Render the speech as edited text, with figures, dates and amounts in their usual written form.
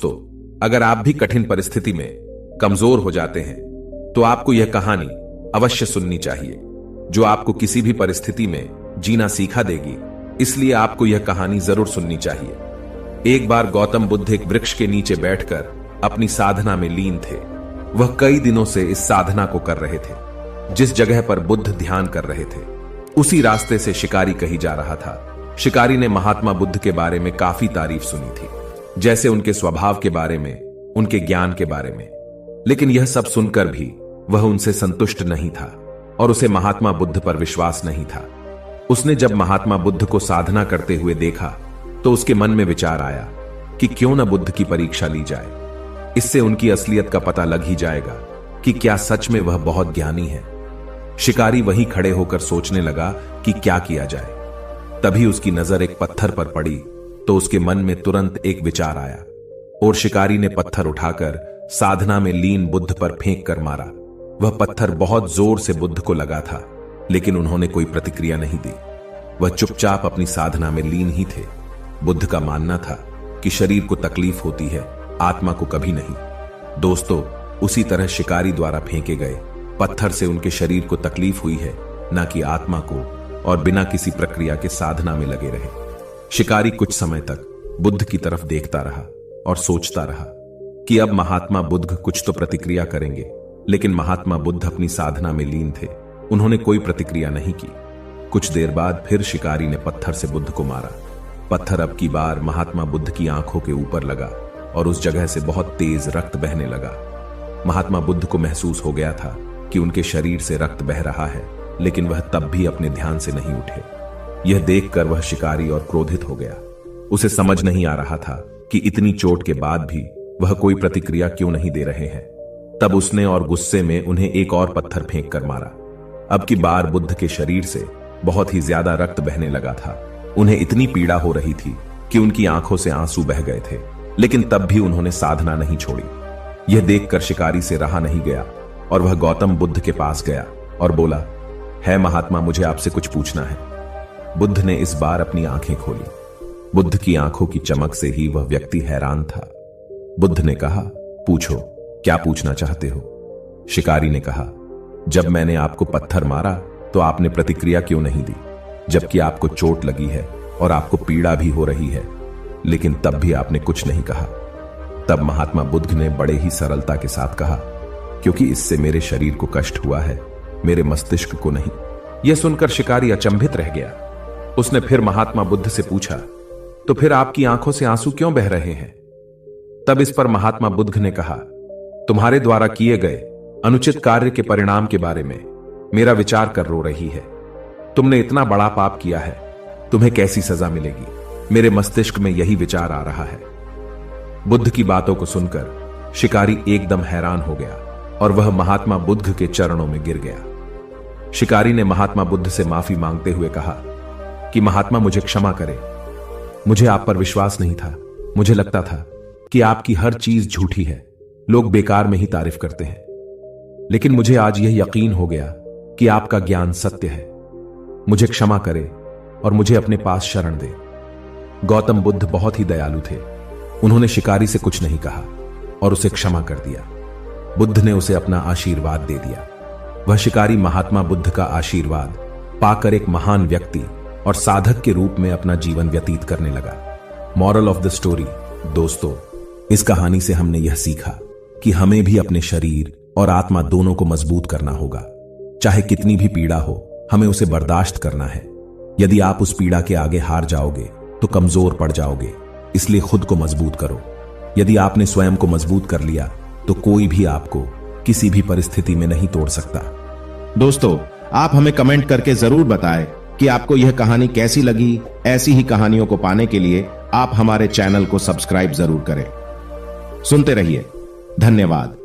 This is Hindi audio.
दोस्तों, अगर आप भी कठिन परिस्थिति में कमजोर हो जाते हैं तो आपको यह कहानी अवश्य सुननी चाहिए, जो आपको किसी भी परिस्थिति में जीना सीखा देगी। इसलिए आपको यह कहानी जरूर सुननी चाहिए। एक बार गौतम बुद्ध एक वृक्ष के नीचे बैठकर अपनी साधना में लीन थे। वह कई दिनों से इस साधना को कर रहे थे। जिस जगह पर बुद्ध ध्यान कर रहे थे उसी रास्ते से शिकारी कहीं जा रहा था। शिकारी ने महात्मा बुद्ध के बारे में काफी तारीफ सुनी थी, जैसे उनके स्वभाव के बारे में, उनके ज्ञान के बारे में। लेकिन यह सब सुनकर भी वह उनसे संतुष्ट नहीं था और उसे महात्मा बुद्ध पर विश्वास नहीं था। उसने जब महात्मा बुद्ध को साधना करते हुए देखा तो उसके मन में विचार आया कि क्यों न बुद्ध की परीक्षा ली जाए। इससे उनकी असलियत का पता लग ही जाएगा कि क्या सच में वह बहुत ज्ञानी है। शिकारी वहीं खड़े होकर सोचने लगा कि क्या किया जाए। तभी उसकी नजर एक पत्थर पर पड़ी तो उसके मन में तुरंत एक विचार आया और शिकारी ने पत्थर उठाकर साधना में लीन बुद्ध पर फेंक कर मारा। वह पत्थर बहुत जोर से बुद्ध को लगा था, लेकिन उन्होंने कोई प्रतिक्रिया नहीं दी। वह चुपचाप अपनी साधना में लीन ही थे। बुद्ध का मानना था कि शरीर को तकलीफ होती है, आत्मा को कभी नहीं। दोस्तों, उसी तरह शिकारी द्वारा फेंके गए पत्थर से उनके शरीर को तकलीफ हुई है, न कि आत्मा को, और बिना किसी प्रक्रिया के साधना में लगे रहे। शिकारी कुछ समय तक बुद्ध की तरफ देखता रहा और सोचता रहा कि अब महात्मा बुद्ध कुछ तो प्रतिक्रिया करेंगे। लेकिन महात्मा बुद्ध अपनी साधना में लीन थे, उन्होंने कोई प्रतिक्रिया नहीं की। कुछ देर बाद फिर शिकारी ने पत्थर से बुद्ध को मारा। पत्थर अब की बार महात्मा बुद्ध की आंखों के ऊपर लगा और उस जगह से बहुत तेज रक्त बहने लगा। महात्मा बुद्ध को महसूस हो गया था कि उनके शरीर से रक्त बह रहा है, लेकिन वह तब भी अपने ध्यान से नहीं उठे। यह देखकर वह शिकारी और क्रोधित हो गया। उसे समझ नहीं आ रहा था कि इतनी चोट के बाद भी वह कोई प्रतिक्रिया क्यों नहीं दे रहे हैं। तब उसने और गुस्से में उन्हें एक और पत्थर फेंक कर मारा। अब की बार बुद्ध के शरीर से बहुत ही ज्यादा रक्त बहने लगा था। उन्हें इतनी पीड़ा हो रही थी कि उनकी आंखों से आंसू बह गए थे, लेकिन तब भी उन्होंने साधना नहीं छोड़ी। यह देखकर शिकारी से रहा नहीं गया और वह गौतम बुद्ध के पास गया और बोला, है महात्मा, मुझे आपसे कुछ पूछना है। बुद्ध ने इस बार अपनी आंखें खोली। बुद्ध की आंखों की चमक से ही वह व्यक्ति हैरान था। बुद्ध ने कहा, पूछो, क्या पूछना चाहते हो? शिकारी ने कहा, जब मैंने आपको पत्थर मारा तो आपने प्रतिक्रिया क्यों नहीं दी, जबकि आपको चोट लगी है और आपको पीड़ा भी हो रही है, लेकिन तब भी आपने कुछ नहीं कहा। तब महात्मा बुद्ध ने बड़े ही सरलता के साथ कहा, क्योंकि इससे मेरे शरीर को कष्ट हुआ है, मेरे मस्तिष्क को नहीं। यह सुनकर शिकारी अचंभित रह गया। उसने फिर महात्मा बुद्ध से पूछा, तो फिर आपकी आंखों से आंसू क्यों बह रहे हैं? तब इस पर महात्मा बुद्ध ने कहा, तुम्हारे द्वारा किए गए अनुचित कार्य के परिणाम के बारे में मेरा विचार कर रो रही है। तुमने इतना बड़ा पाप किया है, तुम्हें कैसी सजा मिलेगी? मेरे मस्तिष्क में यही विचार आ रहा है। बुद्ध की बातों को सुनकर शिकारी एकदम हैरान हो गया और वह महात्मा बुद्ध के चरणों में गिर गया। शिकारी ने महात्मा बुद्ध से माफी मांगते हुए कहा कि महात्मा, मुझे क्षमा करें। मुझे आप पर विश्वास नहीं था। मुझे लगता था कि आपकी हर चीज झूठी है, लोग बेकार में ही तारीफ करते हैं। लेकिन मुझे आज यह यकीन हो गया कि आपका ज्ञान सत्य है। मुझे क्षमा करें और मुझे अपने पास शरण दे। गौतम बुद्ध बहुत ही दयालु थे। उन्होंने शिकारी से कुछ नहीं कहा और उसे क्षमा कर दिया। बुद्ध ने उसे अपना आशीर्वाद दे दिया। वह शिकारी महात्मा बुद्ध का आशीर्वाद पाकर एक महान व्यक्ति और साधक के रूप में अपना जीवन व्यतीत करने लगा। मॉरल ऑफ द स्टोरी, दोस्तों, इस कहानी से हमने यह सीखा कि हमें भी अपने शरीर और आत्मा दोनों को मजबूत करना होगा। चाहे कितनी भी पीड़ा हो, हमें उसे बर्दाश्त करना है। यदि आप उस पीड़ा के आगे हार जाओगे तो कमजोर पड़ जाओगे। इसलिए खुद को मजबूत करो। यदि आपने स्वयं को मजबूत कर लिया तो कोई भी आपको किसी भी परिस्थिति में नहीं तोड़ सकता। दोस्तों, आप हमें कमेंट करके जरूर बताएं कि आपको यह कहानी कैसी लगी। ऐसी ही कहानियों को पाने के लिए आप हमारे चैनल को सब्सक्राइब जरूर करें। सुनते रहिए। धन्यवाद।